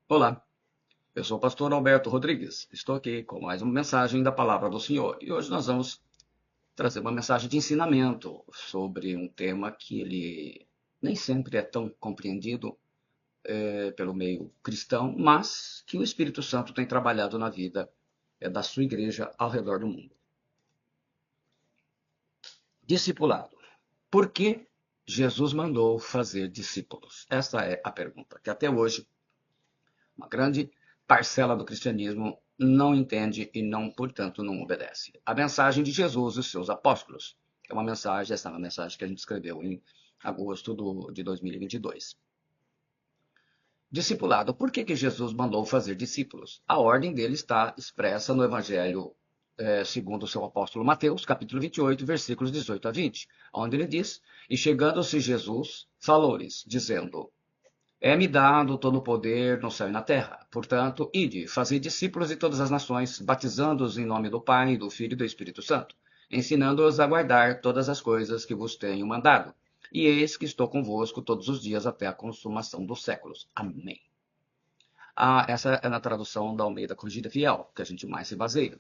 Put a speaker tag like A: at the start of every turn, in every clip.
A: Olá, eu sou o pastor Alberto Rodrigues. Estou aqui com mais uma mensagem da Palavra do Senhor. E hoje nós vamos trazer uma mensagem de ensinamento sobre um tema que ele nem sempre é tão compreendido pelo meio cristão, mas que o Espírito Santo tem trabalhado na vida da sua igreja ao redor do mundo. Discipulado. Por que Jesus mandou fazer discípulos? Essa é a pergunta que até hoje uma grande parcela do cristianismo não entende e não, portanto, não obedece. A mensagem de Jesus e os seus apóstolos é uma mensagem, essa é uma mensagem que a gente escreveu em agosto de 2022. Discipulado. Por que Jesus mandou fazer discípulos? A ordem dele está expressa no Evangelho segundo o seu apóstolo Mateus, capítulo 28, versículos 18 a 20, onde ele diz: E chegando-se Jesus, falou-lhes, dizendo: É-me dado todo o poder no céu e na terra. Portanto, ide, fazei discípulos de todas as nações, batizando-os em nome do Pai, do Filho e do Espírito Santo, ensinando-os a guardar todas as coisas que vos tenho mandado. E eis que estou convosco todos os dias até a consumação dos séculos. Amém. Essa é na tradução da Almeida Corrigida Fiel, que a gente mais se baseia.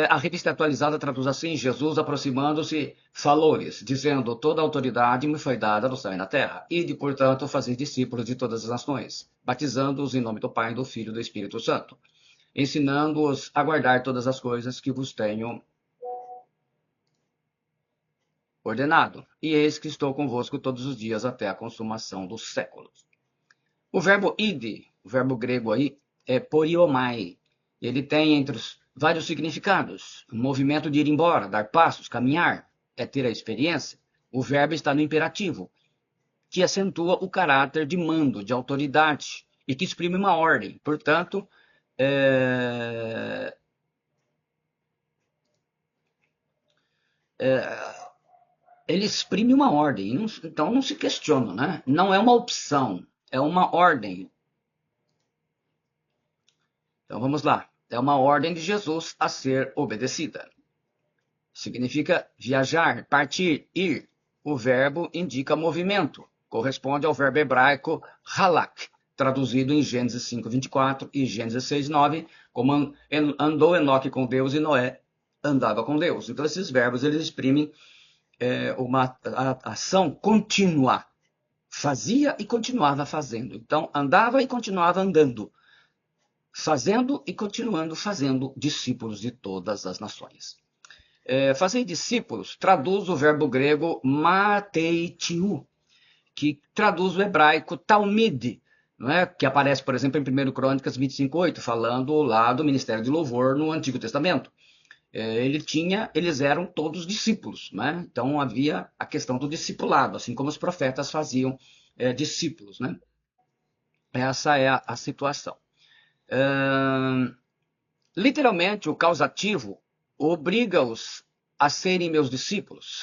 A: A revista atualizada traduz assim: Jesus, aproximando-se, falou-lhes, dizendo: Toda a autoridade me foi dada no céu e na terra. Ide, portanto, fazer discípulos de todas as nações, batizando-os em nome do Pai, do Filho e do Espírito Santo, ensinando-os a guardar todas as coisas que vos tenho ordenado. E eis que estou convosco todos os dias até a consumação dos séculos. O verbo ide, o verbo grego aí, é poriomai. Ele tem entre os vários significados. O movimento de ir embora, dar passos, caminhar, é ter a experiência. O verbo está no imperativo, que acentua o caráter de mando, de autoridade, e que exprime uma ordem. Portanto, é, ele exprime uma ordem. Então não se questiona, né? Não é uma opção, é uma ordem. Então vamos lá. É uma ordem de Jesus a ser obedecida. Significa viajar, partir, ir. O verbo indica movimento. Corresponde ao verbo hebraico halak, traduzido em Gênesis 5:24 e Gênesis 6:9, como andou Enoque com Deus e Noé andava com Deus. Então esses verbos eles exprimem uma ação contínua. Fazia e continuava fazendo. Então andava e continuava andando, fazendo e continuando fazendo discípulos de todas as nações. Fazer discípulos traduz o verbo grego mateitiu, que traduz o hebraico talmid, não é? Que aparece, por exemplo, em 1 Crônicas 25:8, falando lá do ministério de louvor no Antigo Testamento. Eles eram todos discípulos, né? Então havia a questão do discipulado, assim como os profetas faziam discípulos, né? Essa é a situação. Literalmente, o causativo obriga-os a serem meus discípulos,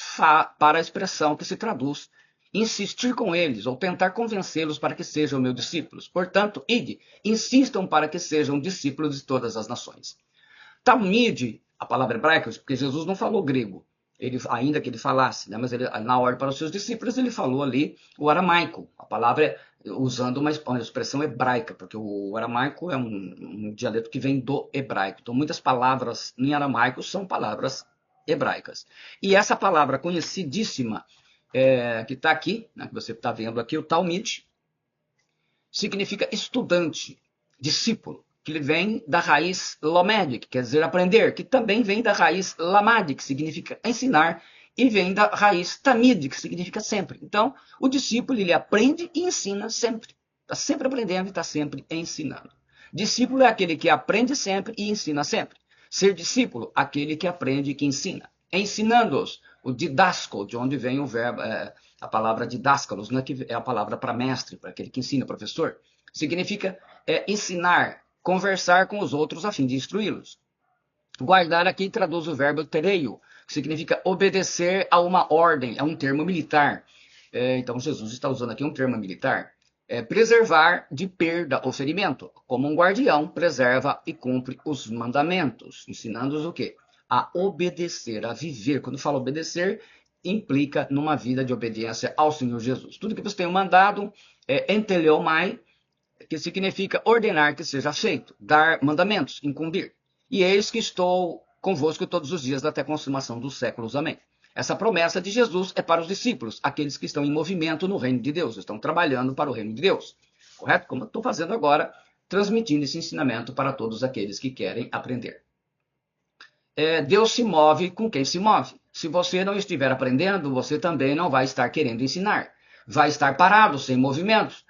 A: para a expressão que se traduz insistir com eles ou tentar convencê-los para que sejam meus discípulos. Portanto, ide, insistam para que sejam discípulos de todas as nações. Talmide, a palavra hebraica, porque Jesus não falou grego, ainda que ele falasse, né, mas ele, na ordem para os seus discípulos, ele falou ali o aramaico, a palavra usando uma expressão hebraica, porque o aramaico é um dialeto que vem do hebraico. Então, muitas palavras em aramaico são palavras hebraicas. E essa palavra conhecidíssima, que está aqui, né, que você está vendo aqui, o Talmud, significa estudante, discípulo, que vem da raiz lomed, que quer dizer aprender, que também vem da raiz lamad, que significa ensinar, e vem da raiz tamid, que significa sempre. Então, o discípulo ele aprende e ensina sempre. Está sempre aprendendo e está sempre ensinando. Discípulo é aquele que aprende sempre e ensina sempre. Ser discípulo, aquele que aprende e que ensina. Ensinando-os, o didasco, de onde vem o verbo, a palavra didáscalos, né, que é a palavra para mestre, para aquele que ensina, professor. Significa ensinar, conversar com os outros a fim de instruí-los. Guardar aqui traduz o verbo tereio, que significa obedecer a uma ordem, é um termo militar. Então Jesus está usando aqui um termo militar. Preservar de perda ou ferimento, como um guardião preserva e cumpre os mandamentos, ensinando-os o quê? A obedecer, a viver. Quando fala obedecer, implica numa vida de obediência ao Senhor Jesus. Tudo que você tem mandado, enteleomai, que significa ordenar que seja feito, dar mandamentos, incumbir. E eis que estou convosco todos os dias até a consumação dos séculos. Amém. Essa promessa de Jesus é para os discípulos, aqueles que estão em movimento no reino de Deus, estão trabalhando para o reino de Deus. Correto? Como eu estou fazendo agora, transmitindo esse ensinamento para todos aqueles que querem aprender. Deus se move com quem se move. Se você não estiver aprendendo, você também não vai estar querendo ensinar. Vai estar parado, sem movimentos,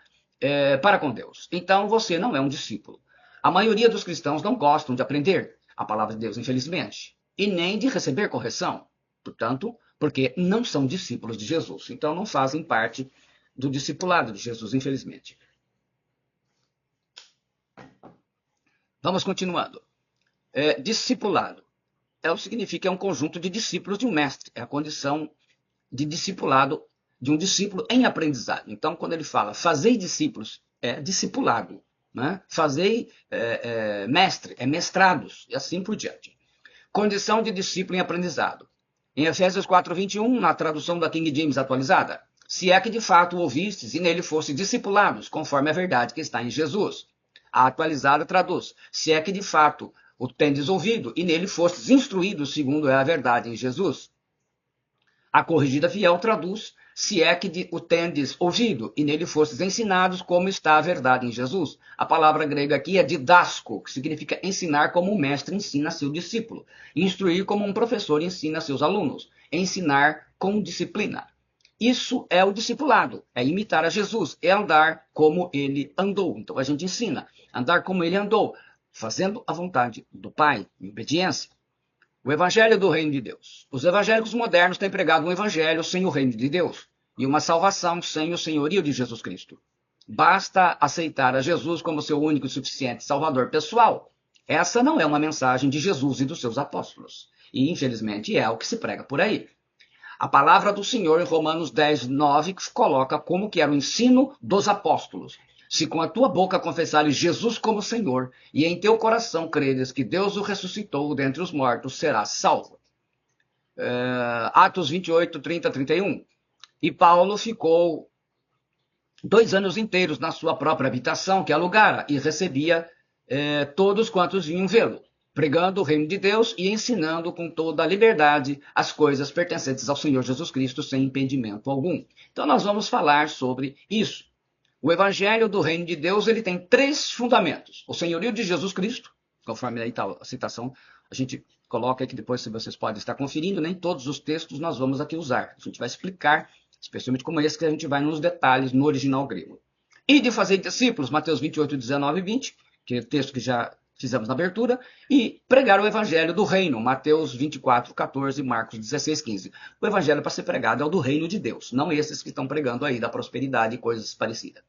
A: para com Deus. Então você não é um discípulo. A maioria dos cristãos não gostam de aprender a palavra de Deus, infelizmente, e nem de receber correção. Portanto, porque não são discípulos de Jesus. Então não fazem parte do discipulado de Jesus, infelizmente. Vamos continuando. Discipulado. Significa é um conjunto de discípulos de um mestre. É a condição de discipulado, de um discípulo em aprendizado. Então, quando ele fala fazei discípulos, é discipulado. Né? Fazei mestre, é mestrados, e assim por diante. Condição de discípulo em aprendizado. Em Efésios 4:21, na tradução da King James atualizada, se é que de fato o ouvistes e nele fosse discipulados, conforme a verdade que está em Jesus. A atualizada traduz, se é que de fato o tendes ouvido e nele fostes instruídos segundo é a verdade em Jesus. A corrigida fiel traduz, se é que o tendes ouvido e nele fostes ensinados como está a verdade em Jesus. A palavra grega aqui é didasco, que significa ensinar como um mestre ensina seu discípulo. Instruir como um professor ensina seus alunos. Ensinar com disciplina. Isso é o discipulado, é imitar a Jesus, é andar como ele andou. Então a gente ensina, andar como ele andou, fazendo a vontade do Pai, em obediência. O Evangelho do Reino de Deus. Os evangélicos modernos têm pregado um evangelho sem o Reino de Deus e uma salvação sem o senhorio de Jesus Cristo. Basta aceitar a Jesus como seu único e suficiente salvador pessoal. Essa não é uma mensagem de Jesus e dos seus apóstolos. E, infelizmente, é o que se prega por aí. A palavra do Senhor em Romanos 10:9 coloca como que era o ensino dos apóstolos. Se com a tua boca confessares Jesus como Senhor e em teu coração creres que Deus o ressuscitou dentre os mortos, serás salvo. Atos 28:30-31. E Paulo ficou 2 anos inteiros na sua própria habitação, que alugara, e recebia todos quantos vinham vê-lo, pregando o reino de Deus e ensinando com toda a liberdade as coisas pertencentes ao Senhor Jesus Cristo, sem impedimento algum. Então nós vamos falar sobre isso. O evangelho do reino de Deus ele tem 3 fundamentos. O senhorio de Jesus Cristo, conforme aí está a citação, a gente coloca aqui depois, se vocês podem estar conferindo, nem todos os textos nós vamos aqui usar. A gente vai explicar, especialmente como esse, que a gente vai nos detalhes no original grego. E de fazer discípulos, Mateus 28:19-20, que é o texto que já fizemos na abertura, e pregar o evangelho do reino, Mateus 24:14, Marcos 16:15. O evangelho para ser pregado é o do reino de Deus, não esses que estão pregando aí da prosperidade e coisas parecidas.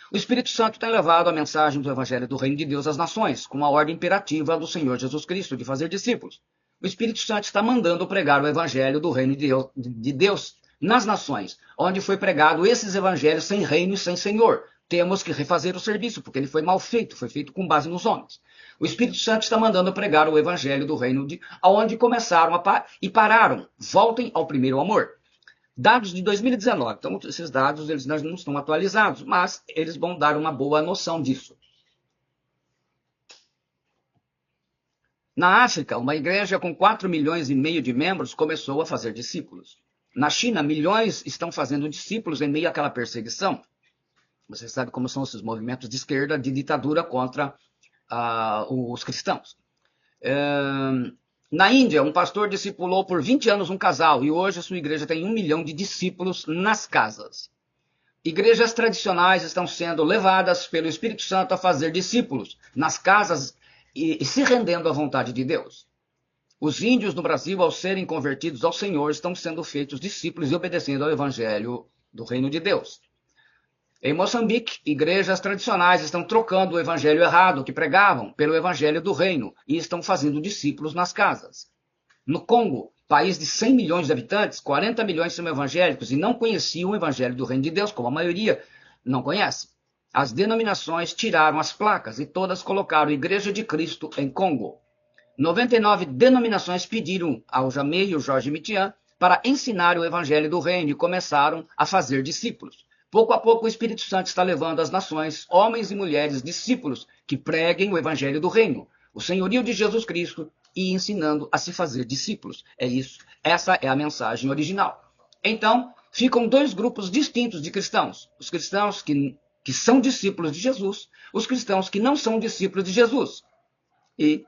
A: O Espírito Santo tem levado a mensagem do evangelho do reino de Deus às nações, com a ordem imperativa do Senhor Jesus Cristo de fazer discípulos. O Espírito Santo está mandando pregar o evangelho do reino de Deus nas nações, onde foi pregado esses evangelhos sem reino e sem Senhor. Temos que refazer o serviço, porque ele foi mal feito, foi feito com base nos homens. O Espírito Santo está mandando pregar o evangelho do reino aonde começaram e pararam. Voltem ao primeiro amor. Dados de 2019. Então, esses dados eles não estão atualizados, mas eles vão dar uma boa noção disso. Na África, uma igreja com 4,5 milhões de membros começou a fazer discípulos. Na China, milhões estão fazendo discípulos em meio àquela perseguição. Você sabe como são esses movimentos de esquerda, de ditadura contra os cristãos. Na Índia, um pastor discipulou por 20 anos um casal e hoje a sua igreja tem 1 milhão de discípulos nas casas. Igrejas tradicionais estão sendo levadas pelo Espírito Santo a fazer discípulos nas casas e se rendendo à vontade de Deus. Os índios no Brasil, ao serem convertidos ao Senhor, estão sendo feitos discípulos e obedecendo ao evangelho do reino de Deus. Em Moçambique, igrejas tradicionais estão trocando o evangelho errado que pregavam pelo evangelho do reino e estão fazendo discípulos nas casas. No Congo, país de 100 milhões de habitantes, 40 milhões são evangélicos e não conheciam o evangelho do reino de Deus, como a maioria não conhece. As denominações tiraram as placas e todas colocaram Igreja de Cristo em Congo. 99 denominações pediram ao Jamei e ao Jorge Mitian para ensinar o evangelho do reino e começaram a fazer discípulos. Pouco a pouco o Espírito Santo está levando às nações, homens e mulheres, discípulos, que preguem o evangelho do reino, o senhorio de Jesus Cristo, e ensinando a se fazer discípulos. É isso. Essa é a mensagem original. Então, ficam dois grupos distintos de cristãos. Os cristãos que são discípulos de Jesus, os cristãos que não são discípulos de Jesus. E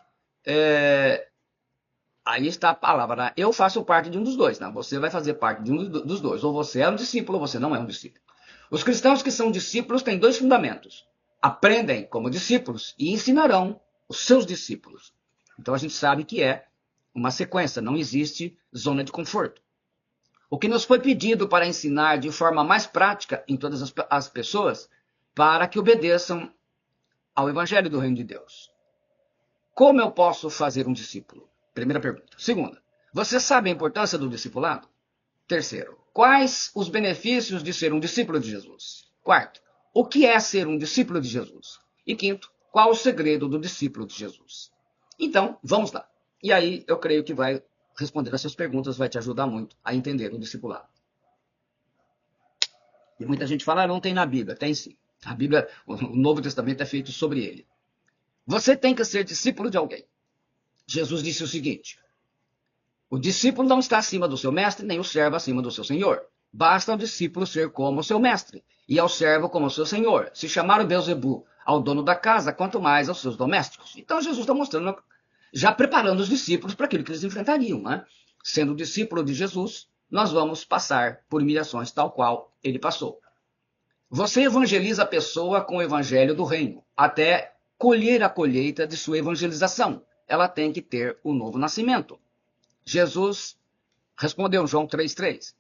A: aí está a palavra, né? Eu faço parte de um dos dois, né? Você vai fazer parte de um dos dois. Ou você é um discípulo ou você não é um discípulo. Os cristãos que são discípulos têm dois fundamentos. Aprendem como discípulos e ensinarão os seus discípulos. Então a gente sabe que é uma sequência, não existe zona de conforto. O que nos foi pedido para ensinar de forma mais prática em todas as pessoas, para que obedeçam ao Evangelho do Reino de Deus. Como eu posso fazer um discípulo? Primeira pergunta. Segunda, você sabe a importância do discipulado? Terceiro, quais os benefícios de ser um discípulo de Jesus? Quarto, o que é ser um discípulo de Jesus? E quinto, qual o segredo do discípulo de Jesus? Então, vamos lá. E aí eu creio que vai responder essas perguntas, vai te ajudar muito a entender o discipulado. E muita gente fala, não tem na Bíblia. Tem sim. A Bíblia, o Novo Testamento é feito sobre ele. Você tem que ser discípulo de alguém. Jesus disse o seguinte: o discípulo não está acima do seu mestre, nem o servo acima do seu senhor. Basta ao discípulo ser como o seu mestre, e ao servo como o seu senhor. Se chamar o Beelzebu ao dono da casa, quanto mais aos seus domésticos. Então Jesus está mostrando, já preparando os discípulos para aquilo que eles enfrentariam, né? Sendo discípulo de Jesus, nós vamos passar por humilhações tal qual ele passou. Você evangeliza a pessoa com o evangelho do reino, até colher a colheita de sua evangelização. Ela tem que ter o novo nascimento. Jesus respondeu, João 3,3,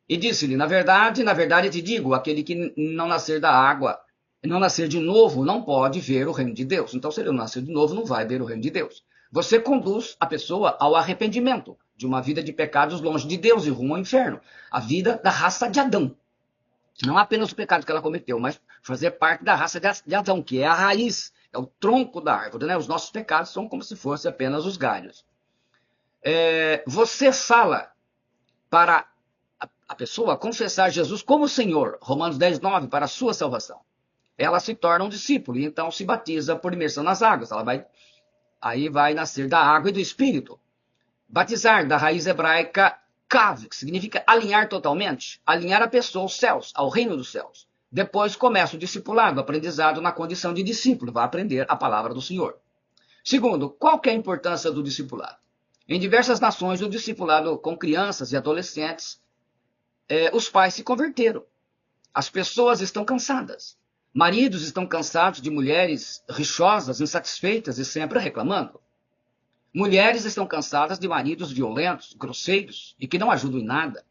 A: e disse-lhe, na verdade te digo, aquele que não nascer da água, não nascer de novo, não pode ver o reino de Deus. Então, se ele não nascer de novo, não vai ver o reino de Deus. Você conduz a pessoa ao arrependimento de uma vida de pecados longe de Deus e rumo ao inferno. A vida da raça de Adão. Não apenas o pecado que ela cometeu, mas fazer parte da raça de Adão, que é a raiz, é o tronco da árvore, né? Os nossos pecados são como se fossem apenas os galhos. Você fala para a pessoa confessar Jesus como Senhor, Romanos 10,9, para a sua salvação. Ela se torna um discípulo e então se batiza por imersão nas águas. Aí vai nascer da água e do Espírito. Batizar, da raiz hebraica kav, que significa alinhar totalmente, alinhar a pessoa aos céus, ao reino dos céus. Depois começa o discipulado, o aprendizado na condição de discípulo, vai aprender a palavra do Senhor. Segundo, qual que é a importância do discipulado? Em diversas nações, o discipulado com crianças e adolescentes, os pais se converteram. As pessoas estão cansadas. Maridos estão cansados de mulheres rixosas, insatisfeitas e sempre reclamando. Mulheres estão cansadas de maridos violentos, grosseiros e que não ajudam em nada.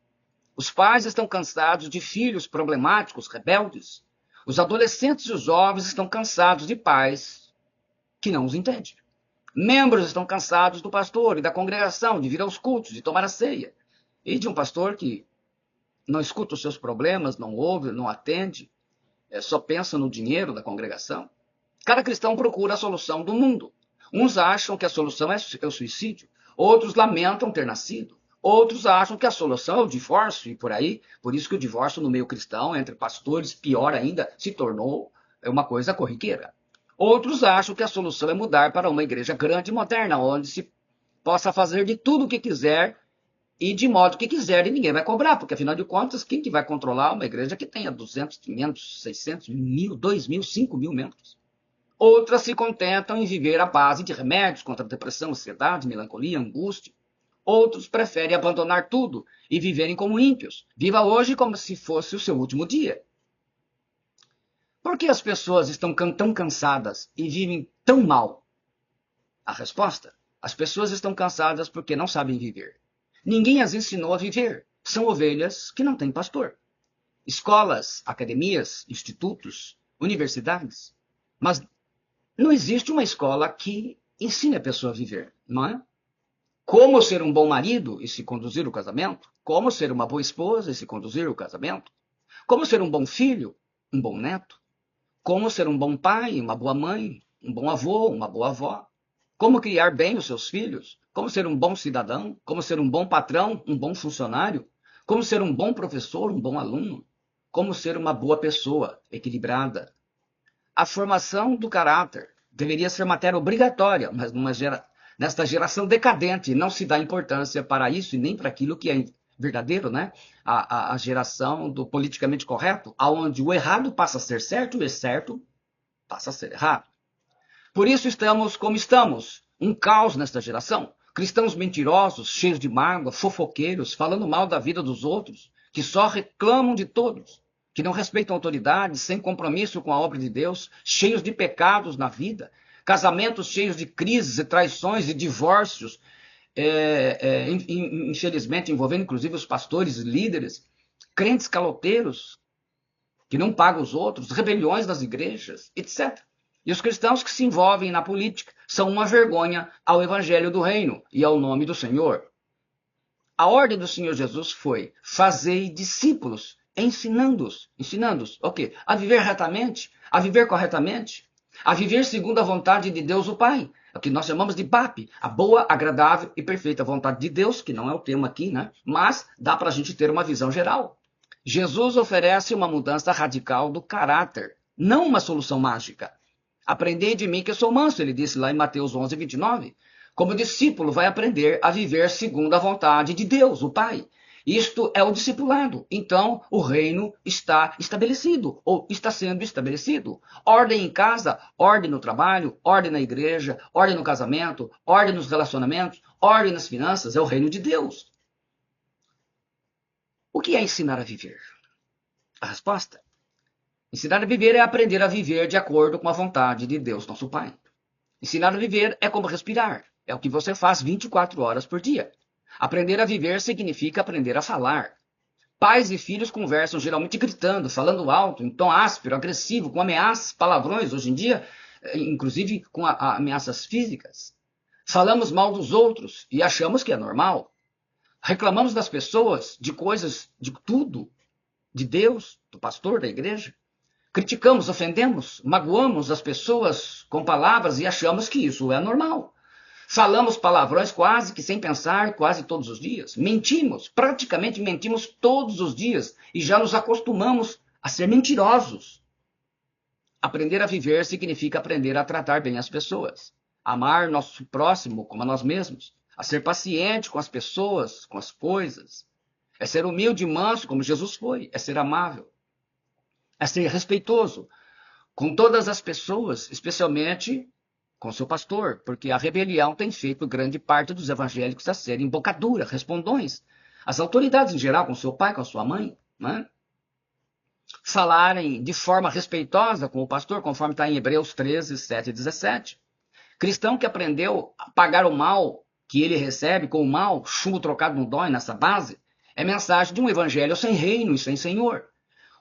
A: Os pais estão cansados de filhos problemáticos, rebeldes. Os adolescentes e os jovens estão cansados de pais que não os entendem. Membros estão cansados do pastor e da congregação, de vir aos cultos, de tomar a ceia. E de um pastor que não escuta os seus problemas, não ouve, não atende, só pensa no dinheiro da congregação. Cada cristão procura a solução do mundo. Uns acham que a solução é o suicídio, outros lamentam ter nascido, outros acham que a solução é o divórcio e por aí. Por isso que o divórcio no meio cristão, entre pastores, pior ainda, se tornou uma coisa corriqueira. Outros acham que a solução é mudar para uma igreja grande e moderna, onde se possa fazer de tudo o que quiser e de modo que quiser e ninguém vai cobrar, porque afinal de contas, quem que vai controlar uma igreja que tenha 200, 500, 600, 1.000, 2.000, 5.000 membros? Outras se contentam em viver à base de remédios contra a depressão, ansiedade, melancolia, angústia. Outros preferem abandonar tudo e viverem como ímpios. Viva hoje como se fosse o seu último dia. Por que as pessoas estão tão cansadas e vivem tão mal? A resposta: as pessoas estão cansadas porque não sabem viver. Ninguém as ensinou a viver. São ovelhas que não têm pastor. Escolas, academias, institutos, universidades. Mas não existe uma escola que ensine a pessoa a viver, não é? Como ser um bom marido e se conduzir o casamento? Como ser uma boa esposa e se conduzir o casamento? Como ser um bom filho, um bom neto? Como ser um bom pai, uma boa mãe, um bom avô, uma boa avó? Como criar bem os seus filhos? Como ser um bom cidadão? Como ser um bom patrão, um bom funcionário? Como ser um bom professor, um bom aluno? como ser uma boa pessoa, equilibrada. A formação do caráter deveria ser matéria obrigatória, mas nesta geração decadente não se dá importância para isso e nem para aquilo que é verdadeiro, né? A geração do politicamente correto, onde o errado passa a ser certo e o certo passa a ser errado. Por isso estamos como estamos, um caos nesta geração. Cristãos mentirosos, cheios de mágoa, fofoqueiros, falando mal da vida dos outros, que só reclamam de todos, que não respeitam autoridades, sem compromisso com a obra de Deus, cheios de pecados na vida, casamentos cheios de crises e traições e divórcios, infelizmente envolvendo inclusive os pastores e líderes, crentes caloteiros, que não pagam os outros, rebeliões nas igrejas, etc. E os cristãos que se envolvem na política são uma vergonha ao evangelho do reino e ao nome do Senhor. A ordem do Senhor Jesus foi: fazei discípulos, ensinando-os o quê? A viver retamente, a viver corretamente, a viver segundo a vontade de Deus o Pai, o que nós chamamos de BAP, a boa, agradável e perfeita vontade de Deus, que não é o tema aqui, né? Mas dá para a gente ter uma visão geral. Jesus oferece uma mudança radical do caráter, não uma solução mágica. Aprendei de mim que eu sou manso, ele disse lá em Mateus 11, 29. Como discípulo vai aprender a viver segundo a vontade de Deus, o Pai. Isto é o discipulado. Então, o reino está estabelecido, ou está sendo estabelecido. Ordem em casa, ordem no trabalho, ordem na igreja, ordem no casamento, ordem nos relacionamentos, ordem nas finanças, é o reino de Deus. O que é ensinar a viver? A resposta: ensinar a viver é aprender a viver de acordo com a vontade de Deus, nosso Pai. Ensinar a viver é como respirar. É o que você faz 24 horas por dia. Aprender a viver significa aprender a falar. Pais e filhos conversam geralmente gritando, falando alto, em tom áspero, agressivo, com ameaças, palavrões, hoje em dia, inclusive com ameaças físicas. Falamos mal dos outros e achamos que é normal. Reclamamos das pessoas, de coisas, de tudo, de Deus, do pastor, da igreja. Criticamos, ofendemos, magoamos as pessoas com palavras e achamos que isso é normal. Falamos palavrões quase que sem pensar, quase todos os dias. Mentimos, praticamente mentimos todos os dias e já nos acostumamos a ser mentirosos. Aprender a viver significa aprender a tratar bem as pessoas, amar nosso próximo como a nós mesmos, a ser paciente com as pessoas, com as coisas. É ser humilde e manso como Jesus foi, é ser amável. É ser respeitoso com todas as pessoas, especialmente com seu pastor, porque a rebelião tem feito grande parte dos evangélicos a serem bocadura, respondões. As autoridades em geral, com seu pai, com a sua mãe, né? Falarem de forma respeitosa com o pastor, conforme está em Hebreus 13, 7 e 17. Cristão que aprendeu a pagar o mal que ele recebe com o mal, chumbo trocado não dói nessa base, é mensagem de um evangelho sem reino e sem Senhor.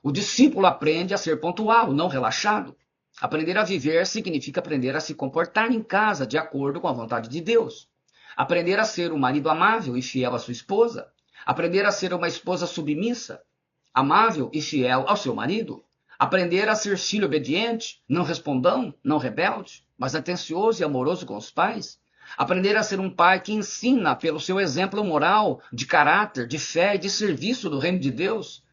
A: O discípulo aprende a ser pontual, não relaxado. Aprender a viver significa aprender a se comportar em casa de acordo com a vontade de Deus. Aprender a ser um marido amável e fiel à sua esposa. Aprender a ser uma esposa submissa, amável e fiel ao seu marido. Aprender a ser filho obediente, não respondão, não rebelde, mas atencioso e amoroso com os pais. Aprender a ser um pai que ensina pelo seu exemplo moral, de caráter, de fé e de serviço do reino de Deus.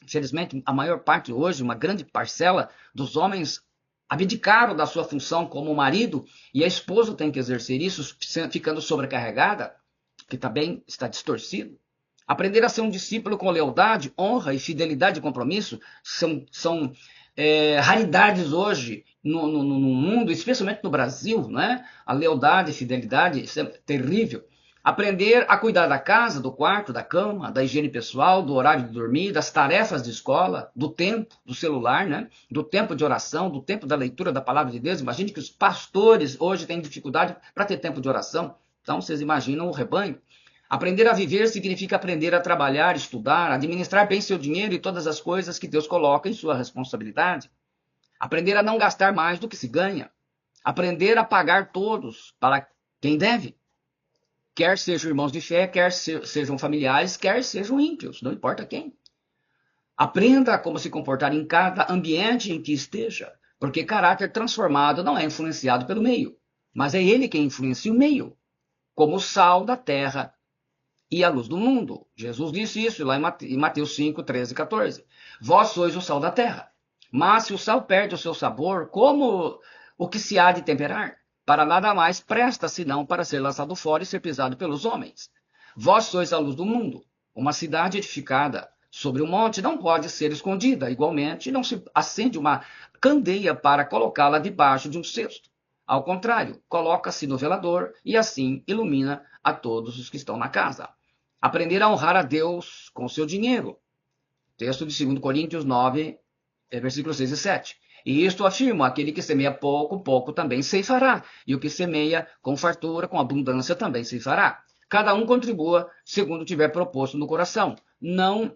A: Infelizmente, a maior parte hoje, uma grande parcela dos homens abdicaram da sua função como marido e a esposa tem que exercer isso, ficando sobrecarregada, que também está distorcido. Aprender a ser um discípulo com lealdade, honra e fidelidade e compromisso são raridades hoje no mundo, especialmente no Brasil, né? A lealdade e fidelidade, isso é terrível. Aprender a cuidar da casa, do quarto, da cama, da higiene pessoal, do horário de dormir, das tarefas de escola, do tempo, do celular, né? Do tempo de oração, do tempo da leitura da palavra de Deus. Imagine que os pastores hoje têm dificuldade para ter tempo de oração. Então, vocês imaginam o rebanho. Aprender a viver significa aprender a trabalhar, estudar, administrar bem seu dinheiro e todas as coisas que Deus coloca em sua responsabilidade. Aprender a não gastar mais do que se ganha. Aprender a pagar todos para quem deve. Quer sejam irmãos de fé, quer sejam familiares, quer sejam ímpios, não importa quem. Aprenda como se comportar em cada ambiente em que esteja, porque caráter transformado não é influenciado pelo meio, mas é ele quem influencia o meio, como o sal da terra e a luz do mundo. Jesus disse isso lá em Mateus 5, 13 e 14. Vós sois o sal da terra. Mas se o sal perde o seu sabor, como o que se há de temperar? Para nada mais presta, senão para ser lançado fora e ser pisado pelos homens. Vós sois a luz do mundo. Uma cidade edificada sobre um monte não pode ser escondida. Igualmente, não se acende uma candeia para colocá-la debaixo de um cesto. Ao contrário, coloca-se no velador e assim ilumina a todos os que estão na casa. Aprender a honrar a Deus com o seu dinheiro. Texto de 2 Coríntios 9, versículos 6 e 7. E isto afirmo, aquele que semeia pouco, pouco também ceifará. E o que semeia com fartura, com abundância também ceifará. Cada um contribua segundo tiver proposto no coração. Não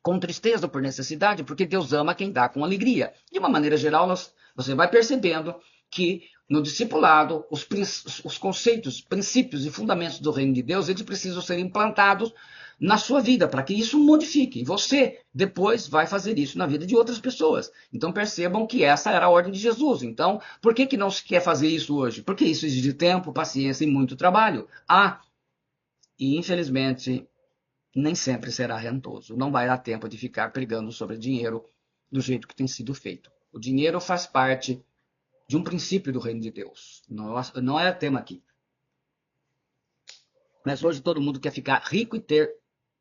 A: com tristeza ou por necessidade, porque Deus ama quem dá com alegria. De uma maneira geral, você vai percebendo que no discipulado, os conceitos, princípios e fundamentos do reino de Deus, eles precisam ser implantados na sua vida, para que isso modifique. Você, depois, vai fazer isso na vida de outras pessoas. Então, percebam que essa era a ordem de Jesus. Então, por que não se quer fazer isso hoje? Porque isso exige tempo, paciência e muito trabalho. E infelizmente, nem sempre será rentoso. Não vai dar tempo de ficar brigando sobre dinheiro do jeito que tem sido feito. O dinheiro faz parte de um princípio do reino de Deus. Não é tema aqui. Mas hoje todo mundo quer ficar rico e ter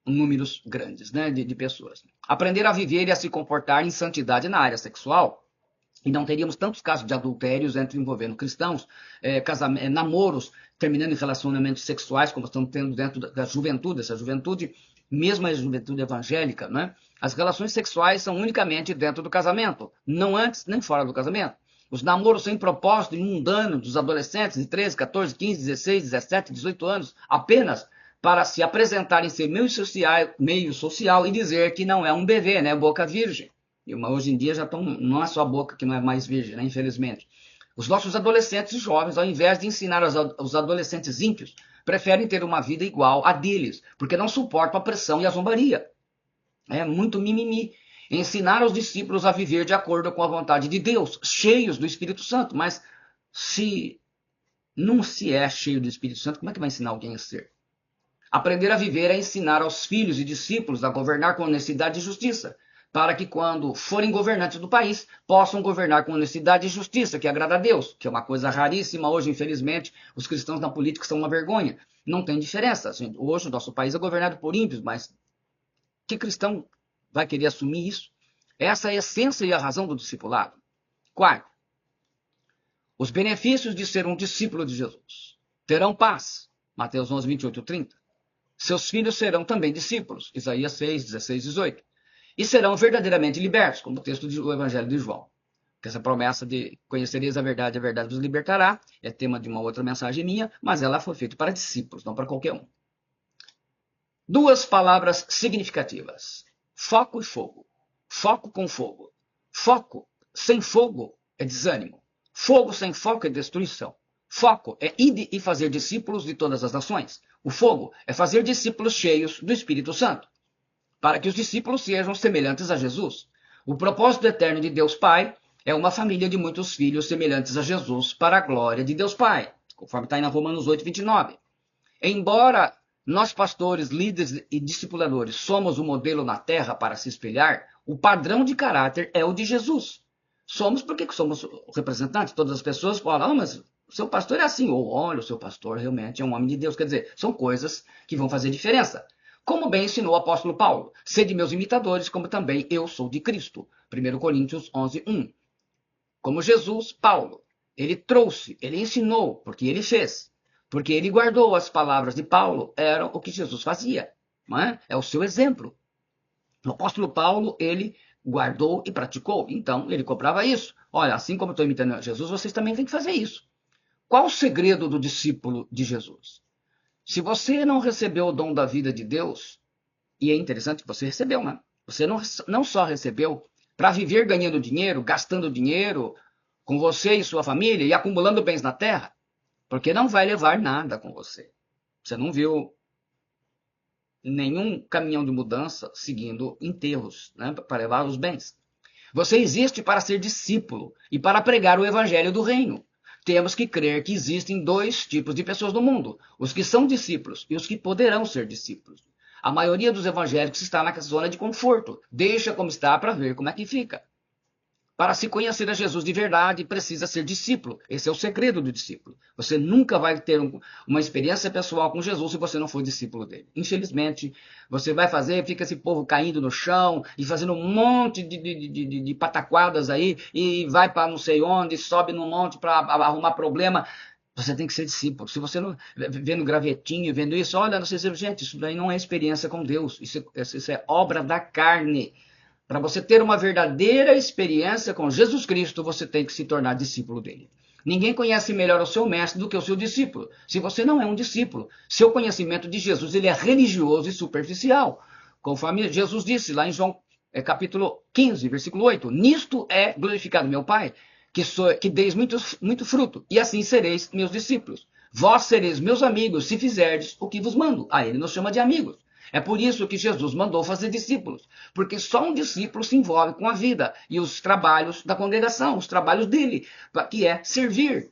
A: números grandes, né, de pessoas. Aprender a viver e a se comportar em santidade na área sexual. E não teríamos tantos casos de adultérios envolvendo cristãos, namoros terminando em relacionamentos sexuais, como estamos tendo dentro da juventude, essa juventude, mesmo a juventude evangélica, né? As relações sexuais são unicamente dentro do casamento, não antes nem fora do casamento. Os namoros sem propósito e mundano dos adolescentes de 13, 14, 15, 16, 17, 18 anos, apenas para se apresentar em seu meio social e dizer que não é um bebê, né? Boca virgem. Hoje em dia já não é só a boca que não é mais virgem, né? Infelizmente. Os nossos adolescentes e jovens, ao invés de ensinar os adolescentes ímpios, preferem ter uma vida igual a deles, porque não suportam a pressão e a zombaria. É muito mimimi. Ensinar aos discípulos a viver de acordo com a vontade de Deus, cheios do Espírito Santo. Mas se não se é cheio do Espírito Santo, como é que vai ensinar alguém a ser? Aprender a viver é ensinar aos filhos e discípulos a governar com honestidade e justiça, para que quando forem governantes do país, possam governar com honestidade e justiça, que agrada a Deus, que é uma coisa raríssima hoje, infelizmente. Os cristãos na política são uma vergonha. Não tem diferença. Hoje o nosso país é governado por ímpios, mas que cristão vai querer assumir isso? Essa é a essência e a razão do discipulado. Quarto, os benefícios de ser um discípulo de Jesus. Terão paz. Mateus 11, 28 e 30. Seus filhos serão também discípulos. Isaías 6, 16 e 18. E serão verdadeiramente libertos, como o texto do Evangelho de João. Porque essa promessa de conhecereis a verdade vos libertará, é tema de uma outra mensagem minha, mas ela foi feita para discípulos, não para qualquer um. Duas palavras significativas. Foco e fogo. Foco com fogo. Foco sem fogo é desânimo. Fogo sem foco é destruição. Foco é ir e fazer discípulos de todas as nações. O fogo é fazer discípulos cheios do Espírito Santo, para que os discípulos sejam semelhantes a Jesus. O propósito eterno de Deus Pai é uma família de muitos filhos semelhantes a Jesus para a glória de Deus Pai, conforme está em Romanos 8, 29. Embora nós, pastores, líderes e discipuladores, somos o modelo na terra para se espelhar, o padrão de caráter é o de Jesus. Somos porque somos representantes. Todas as pessoas falam, mas o seu pastor é assim. Ou, olha, o seu pastor realmente é um homem de Deus. Quer dizer, são coisas que vão fazer diferença. Como bem ensinou o apóstolo Paulo, sede meus imitadores, como também eu sou de Cristo. 1 Coríntios 11, 1. Como Jesus, Paulo, ele trouxe, ele ensinou, porque ele fez. Porque ele guardou as palavras de Paulo, era o que Jesus fazia. Não é? É o seu exemplo. O apóstolo Paulo, ele guardou e praticou. Então, ele cobrava isso. Olha, assim como eu estou imitando Jesus, vocês também têm que fazer isso. Qual o segredo do discípulo de Jesus? Se você não recebeu o dom da vida de Deus, e é interessante que você recebeu, né? Você não só recebeu para viver ganhando dinheiro, gastando dinheiro com você e sua família e acumulando bens na terra, porque não vai levar nada com você. Você não viu nenhum caminhão de mudança seguindo enterros, né, para levar os bens. Você existe para ser discípulo e para pregar o evangelho do reino. temos que crer que existem dois tipos de pessoas no mundo: os que são discípulos e os que poderão ser discípulos. A maioria dos evangélicos está na zona de conforto. Deixa como está para ver como é que fica. Para se conhecer a Jesus de verdade, precisa ser discípulo. Esse é o segredo do discípulo. Você nunca vai ter uma experiência pessoal com Jesus se você não for discípulo dele. Infelizmente, você vai fazer, fica esse povo caindo no chão e fazendo um monte de pataquadas aí, e vai para não sei onde, sobe no monte para arrumar problema. Você tem que ser discípulo. Se você não vendo gravetinho, vendo isso, olha, não sei se gente, isso daí não é experiência com Deus. Isso é obra da carne. Para você ter uma verdadeira experiência com Jesus Cristo, você tem que se tornar discípulo dele. Ninguém conhece melhor o seu mestre do que o seu discípulo. Se você não é um discípulo, seu conhecimento de Jesus ele é religioso e superficial. Conforme Jesus disse lá em João capítulo 15, versículo 8. Nisto é glorificado meu Pai, que deis muito fruto, e assim sereis meus discípulos. Vós sereis meus amigos se fizerdes o que vos mando. Ele nos chama de amigos. É por isso que Jesus mandou fazer discípulos, porque só um discípulo se envolve com a vida e os trabalhos da congregação, os trabalhos dele, que é servir.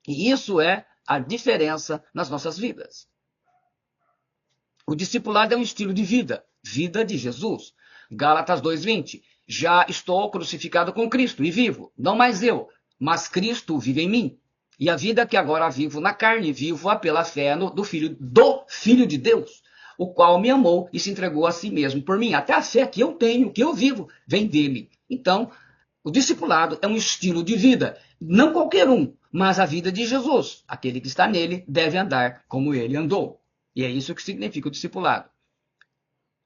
A: E isso é a diferença nas nossas vidas. O discipulado é um estilo de vida, vida de Jesus. Gálatas 2:20. Já estou crucificado com Cristo e vivo, não mais eu, mas Cristo vive em mim. E a vida que agora vivo na carne, vivo-a pela fé do Filho de Deus, o qual me amou e se entregou a si mesmo por mim. Até a fé que eu tenho, que eu vivo, vem dele. Então, o discipulado é um estilo de vida. Não qualquer um, mas a vida de Jesus. Aquele que está nele deve andar como ele andou. E é isso que significa o discipulado.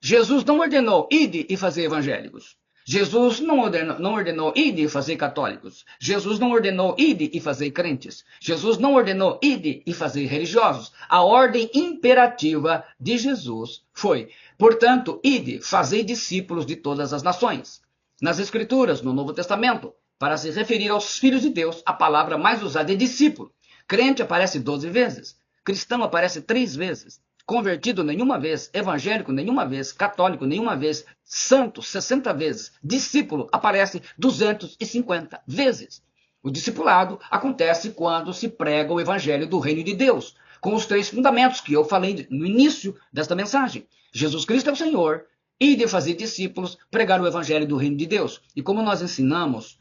A: Jesus não ordenou, ide e fazer evangélicos. Jesus não ordenou, ide e fazer católicos. Jesus não ordenou, ide e fazer crentes. Jesus não ordenou, ide e fazer religiosos. A ordem imperativa de Jesus foi, portanto, ide, fazei discípulos de todas as nações. Nas Escrituras, no Novo Testamento, para se referir aos filhos de Deus, a palavra mais usada é discípulo. Crente aparece 12 vezes. Cristão aparece 3 vezes. Convertido nenhuma vez, evangélico nenhuma vez, católico nenhuma vez, santo 60 vezes, discípulo aparece 250 vezes. O discipulado acontece quando se prega o evangelho do reino de Deus, com os 3 fundamentos que eu falei no início desta mensagem. Jesus Cristo é o Senhor, e de fazer discípulos, pregar o evangelho do reino de Deus. E como nós ensinamos,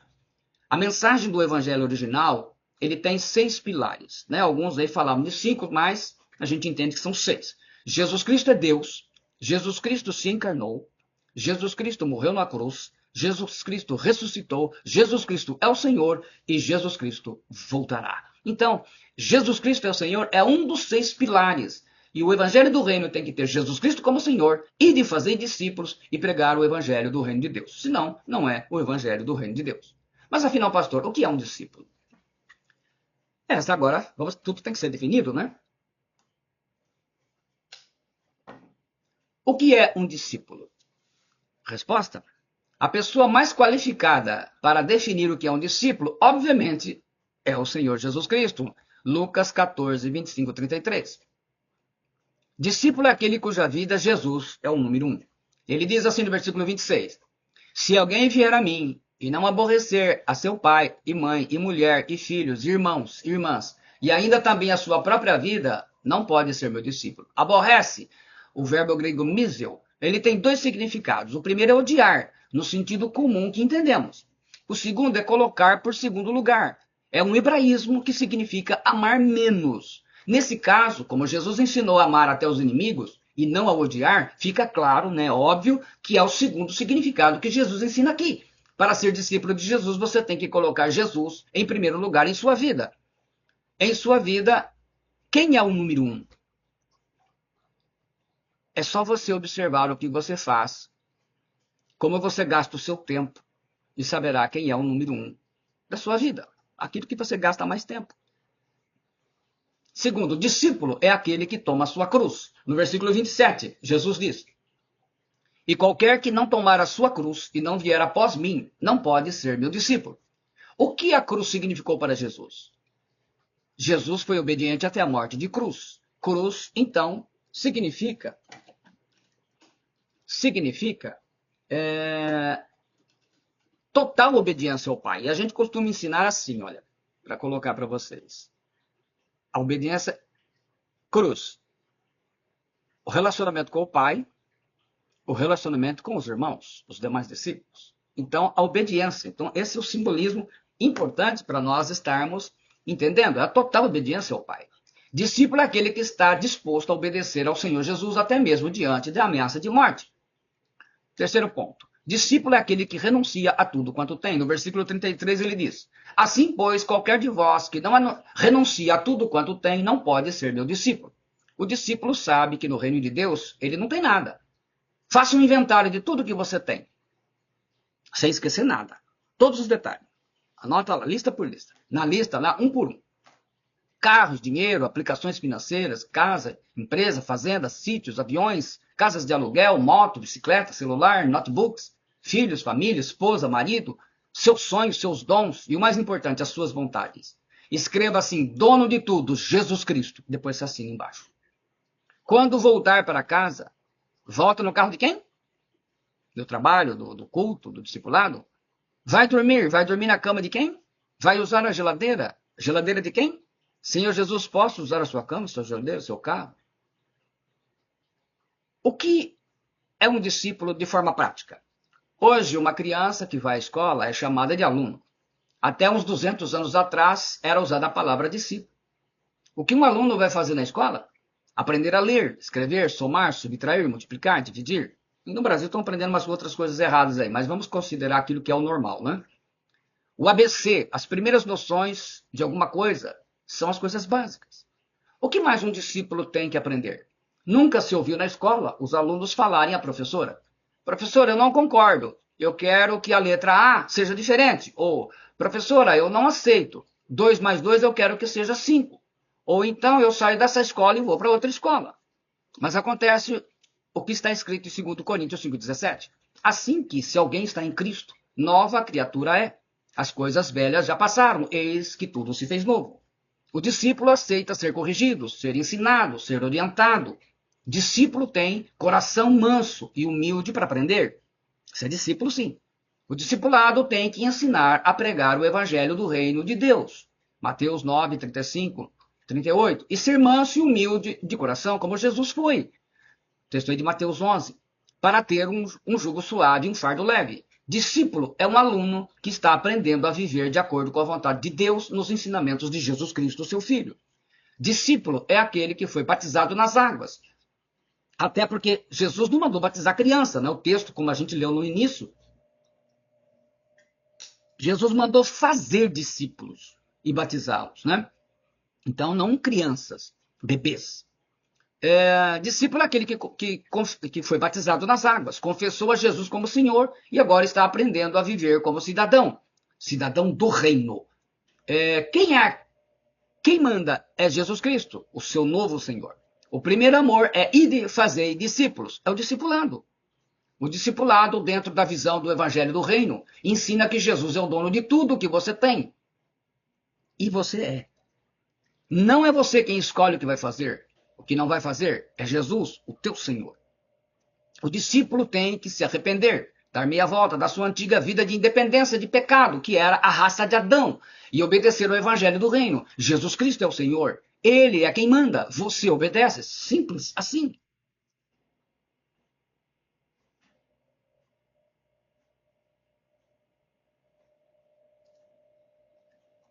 A: a mensagem do evangelho original, ele tem 6 pilares, né? Alguns aí falavam de 5, mas a gente entende que são 6. Jesus Cristo é Deus, Jesus Cristo se encarnou, Jesus Cristo morreu na cruz, Jesus Cristo ressuscitou, Jesus Cristo é o Senhor e Jesus Cristo voltará. Então, Jesus Cristo é o Senhor é um dos 6 pilares. E o evangelho do reino tem que ter Jesus Cristo como Senhor e de fazer discípulos e pregar o evangelho do reino de Deus. Senão, não é o evangelho do reino de Deus. Mas afinal, pastor, o que é um discípulo? Agora, tudo tem que ser definido, né? O que é um discípulo? Resposta: a pessoa mais qualificada para definir o que é um discípulo, obviamente, é o Senhor Jesus Cristo. Lucas 14, 25, 33. Discípulo é aquele cuja vida Jesus é o número 1. Ele diz assim no versículo 26. Se alguém vier a mim e não aborrecer a seu pai e mãe e mulher e filhos, irmãos, irmãs, e ainda também a sua própria vida, não pode ser meu discípulo. Aborrece, o verbo grego miseu, ele tem 2 significados. O primeiro é odiar, no sentido comum que entendemos. O segundo é colocar por segundo lugar. É um hebraísmo que significa amar menos. Nesse caso, como Jesus ensinou a amar até os inimigos e não a odiar, fica claro, né, óbvio, que é o segundo significado que Jesus ensina aqui. Para ser discípulo de Jesus, você tem que colocar Jesus em primeiro lugar em sua vida. Em sua vida, quem é o número 1? É só você observar o que você faz, como você gasta o seu tempo, e saberá quem é o número 1 da sua vida. Aquilo que você gasta mais tempo. Segundo, discípulo é aquele que toma a sua cruz. No versículo 27, Jesus diz: e qualquer que não tomar a sua cruz e não vier após mim, não pode ser meu discípulo. O que a cruz significou para Jesus? Jesus foi obediente até a morte de cruz. Cruz, então, significa total obediência ao Pai. E a gente costuma ensinar assim, olha. para colocar para vocês. A obediência, cruz. O relacionamento com o Pai, o relacionamento com os irmãos, os demais discípulos. Então, a obediência. Então, esse é o simbolismo importante para nós estarmos entendendo. É a total obediência ao Pai. Discípulo é aquele que está disposto a obedecer ao Senhor Jesus até mesmo diante da ameaça de morte. Terceiro ponto. Discípulo é aquele que renuncia a tudo quanto tem. No versículo 33 ele diz: assim, pois, qualquer de vós que não renuncia a tudo quanto tem, não pode ser meu discípulo. O discípulo sabe que no reino de Deus ele não tem nada. Faça um inventário de tudo que você tem, sem esquecer nada. Todos os detalhes. Anota lá, lista por lista. Na lista, lá, um por um. Carros, dinheiro, aplicações financeiras, casa, empresa, fazenda, sítios, aviões, casas de aluguel, moto, bicicleta, celular, notebooks, filhos, família, esposa, marido, seus sonhos, seus dons e, o mais importante, as suas vontades. Escreva assim: dono de tudo, Jesus Cristo. Depois se assina embaixo. Quando voltar para casa, volta no carro de quem? Do trabalho, do culto, do discipulado? Vai dormir na cama de quem? Vai usar a geladeira? Geladeira de quem? Senhor Jesus, posso usar a sua cama, sua geladeira, seu carro? O que é um discípulo de forma prática? Hoje, uma criança que vai à escola é chamada de aluno. Até uns 200 anos atrás, era usada a palavra discípulo. O que um aluno vai fazer na escola? Aprender a ler, escrever, somar, subtrair, multiplicar, dividir. E no Brasil estão aprendendo umas outras coisas erradas aí, mas vamos considerar aquilo que é o normal, né? O ABC, as primeiras noções de alguma coisa, são as coisas básicas. O que mais um discípulo tem que aprender? Nunca se ouviu na escola os alunos falarem à professora: professora, eu não concordo, eu quero que a letra A seja diferente. Ou, professora, eu não aceito, 2 mais 2 eu quero que seja 5. Ou então eu saio dessa escola e vou para outra escola. Mas acontece o que está escrito em 2 Coríntios 5,17. Assim que, se alguém está em Cristo, nova criatura é. As coisas velhas já passaram, eis que tudo se fez novo. O discípulo aceita ser corrigido, ser ensinado, ser orientado. Discípulo tem coração manso e humilde para aprender. Isso é discípulo, sim. O discipulado tem que ensinar a pregar o evangelho do reino de Deus. Mateus 9, 35, 38. E ser manso e humilde de coração, como Jesus foi. Texto aí de Mateus 11. Para ter um jugo suave e um fardo leve. Discípulo é um aluno que está aprendendo a viver de acordo com a vontade de Deus nos ensinamentos de Jesus Cristo, seu Filho. Discípulo é aquele que foi batizado nas águas. Até porque Jesus não mandou batizar criança, né? O texto, como a gente leu no início, Jesus mandou fazer discípulos e batizá-los, né? Então, não crianças, bebês. Discípulo é aquele que foi batizado nas águas, confessou a Jesus como Senhor e agora está aprendendo a viver como cidadão, cidadão do reino. Quem manda é Jesus Cristo, o seu novo Senhor. O primeiro amor é ide fazer discípulos, é o discipulado. O discipulado, dentro da visão do evangelho do reino, ensina que Jesus é o dono de tudo que você tem. E você é. Não é você quem escolhe o que vai fazer. O que não vai fazer é Jesus, o teu Senhor. O discípulo tem que se arrepender, dar meia volta da sua antiga vida de independência, de pecado, que era a raça de Adão, e obedecer ao evangelho do reino. Jesus Cristo é o Senhor. Ele é quem manda. Você obedece. Simples assim.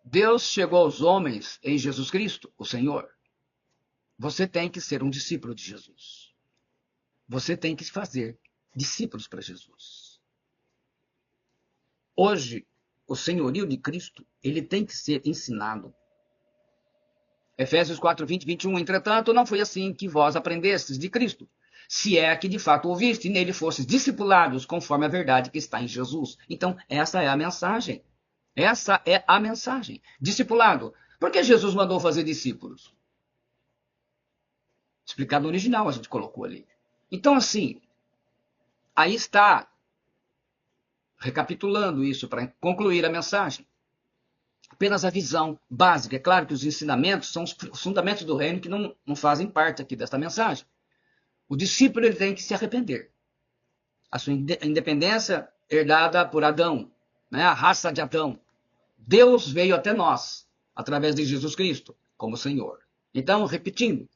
A: Deus chegou aos homens em Jesus Cristo, o Senhor. Você tem que ser um discípulo de Jesus. Você tem que fazer discípulos para Jesus. Hoje, o senhorio de Cristo, ele tem que ser ensinado. Efésios 4, 20, 21. Entretanto, não foi assim que vós aprendestes de Cristo, se é que de fato ouviste e nele fostes discipulados conforme a verdade que está em Jesus. Então, essa é a mensagem. Essa é a mensagem. Discipulado. Por que Jesus mandou fazer discípulos? Explicado no original, a gente colocou ali. Então, assim, aí está, recapitulando isso para concluir a mensagem. Apenas a visão básica. É claro que os ensinamentos são os fundamentos do reino que não fazem parte aqui desta mensagem. O discípulo ele tem que se arrepender. A sua independência herdada por Adão, né? A raça de Adão. Deus veio até nós através de Jesus Cristo como Senhor. Então, repetindo,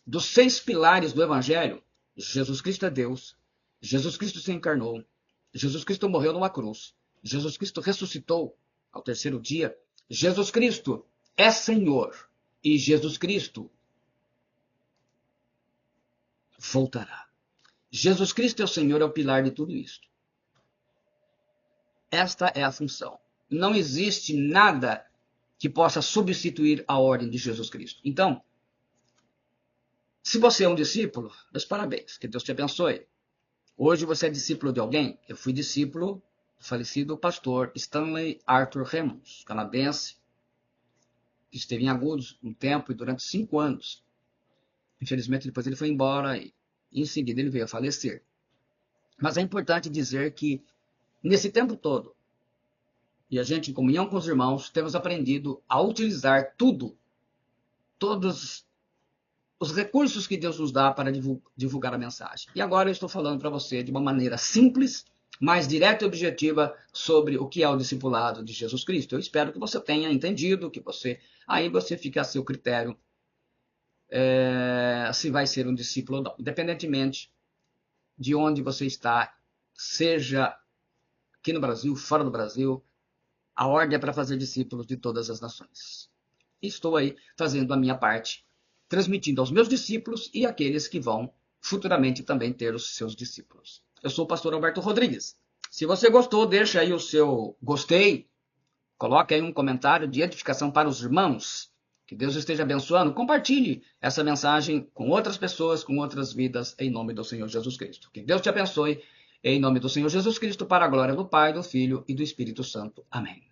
A: dos 6 pilares do Evangelho, Jesus Cristo é Deus, Jesus Cristo se encarnou, Jesus Cristo morreu numa cruz, Jesus Cristo ressuscitou ao 3º dia, Jesus Cristo é Senhor e Jesus Cristo voltará. Jesus Cristo é o Senhor, é o pilar de tudo isso. Esta é a função. Não existe nada que possa substituir a ordem de Jesus Cristo. Então, se você é um discípulo, meus parabéns, que Deus te abençoe. Hoje você é discípulo de alguém? Eu fui discípulo do falecido pastor Stanley Arthur Hammonds, canadense, que esteve em Agudos um tempo e durante 5 anos. Infelizmente, depois ele foi embora e em seguida ele veio a falecer. Mas é importante dizer que, nesse tempo todo, e a gente, em comunhão com os irmãos, temos aprendido a utilizar todos os recursos que Deus nos dá para divulgar a mensagem. E agora eu estou falando para você de uma maneira simples, mais direta e objetiva sobre o que é o discipulado de Jesus Cristo. Eu espero que você tenha entendido, que aí você fique a seu critério se vai ser um discípulo ou não. Independentemente de onde você está, seja aqui no Brasil, fora do Brasil, a ordem é para fazer discípulos de todas as nações. Estou aí fazendo a minha parte, transmitindo aos meus discípulos e àqueles que vão futuramente também ter os seus discípulos. Eu sou o pastor Alberto Rodrigues. Se você gostou, deixa aí o seu gostei, coloque aí um comentário de edificação para os irmãos. Que Deus esteja abençoando. Compartilhe essa mensagem com outras pessoas, com outras vidas, em nome do Senhor Jesus Cristo. Que Deus te abençoe, em nome do Senhor Jesus Cristo, para a glória do Pai, do Filho e do Espírito Santo. Amém.